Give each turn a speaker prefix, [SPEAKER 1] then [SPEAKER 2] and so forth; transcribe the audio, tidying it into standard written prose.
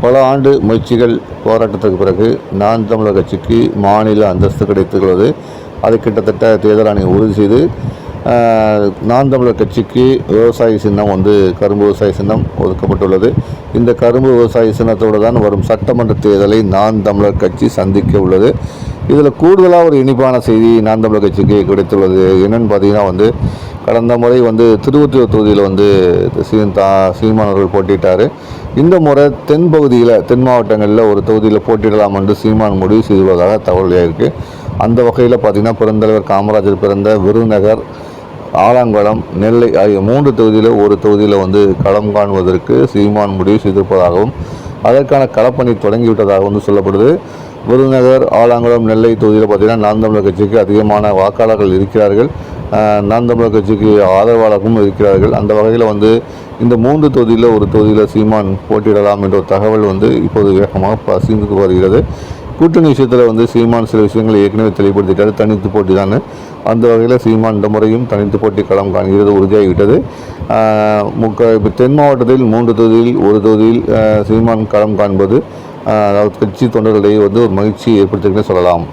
[SPEAKER 1] பல ஆண்டு முயற்சிகள் போராட்டத்துக்கு பிறகு நாம் தமிழர் கட்சிக்கு மாநில அந்தஸ்து கிடைத்துள்ளது. அது கிட்டத்தட்ட தேர்தல் ஆணையம் உறுதி செய்து நாம் தமிழர் கட்சிக்கு விவசாய சின்னம் கரும்பு விவசாய சின்னம் ஒதுக்கப்பட்டுள்ளது. இந்த கரும்பு விவசாய சின்னத்தோடு தான் வரும் சட்டமன்ற தேர்தலை நாம் தமிழர் கட்சி சந்திக்க உள்ளது. இதில் கூடுதலாக ஒரு இனிப்பான செய்தி நாம் தமிழர் கட்சிக்கு கிடைத்துள்ளது. என்னென்னு பார்த்தீங்கன்னா கடந்த முறை திருவொற்றியூர் தொகுதியில் சீமான் அவர்கள் போட்டிட்டார். இந்த முறை தென் மாவட்டங்களில் ஒரு தொகுதியில் போட்டியிடலாம் என்று சீமான் முடிவு செய்துள்ளதாக தகவல் இருக்குது. அந்த வகையில் பார்த்திங்கன்னா பெருந்தலைவர் காமராஜர் பிறந்த விருதுநகர், ஆலங்குளம், நெல்லை ஆகிய 3 தொகுதியில் ஒரு தொகுதியில் களம் காணுவதற்கு சீமான் முடிவு செய்திருப்பதாகவும் அதற்கான களப்பணி தொடங்கிவிட்டதாக சொல்லப்படுது. விருதுநகர், ஆலங்குளம், நெல்லை தொகுதியில் பார்த்திங்கன்னா நாம் தமிழர் கட்சிக்கு அதிகமான வாக்காளர்கள் இருக்கிறார்கள். நாம் தமிழர் கட்சிக்கு ஆதரவாளர்களும் இருக்கிறார்கள். அந்த வகையில் இந்த 3 தொகுதியில் ஒரு தொகுதியில் சீமான் போட்டியிடலாம் என்ற ஒரு தகவல் இப்போது வேகமாக பசிந்து வருகிறது. கூட்டணி விஷயத்தில் சீமான் சில விஷயங்களை ஏற்கனவே தெளிவுபடுத்திட்டார். தனித்து போட்டி தான். அந்த வகையில் சீமான் இந்த முறையும் தனித்து போட்டி களம் காண்கிறது உறுதியாகிவிட்டது. இப்போ தென் மாவட்டத்தில் 3 தொகுதியில் ஒரு தொகுதியில் சீமான் களம் காண்பது அதாவது கட்சி தொண்டர்களிடையே ஒரு மகிழ்ச்சியை ஏற்படுத்தியிருக்குன்னு சொல்லலாம்.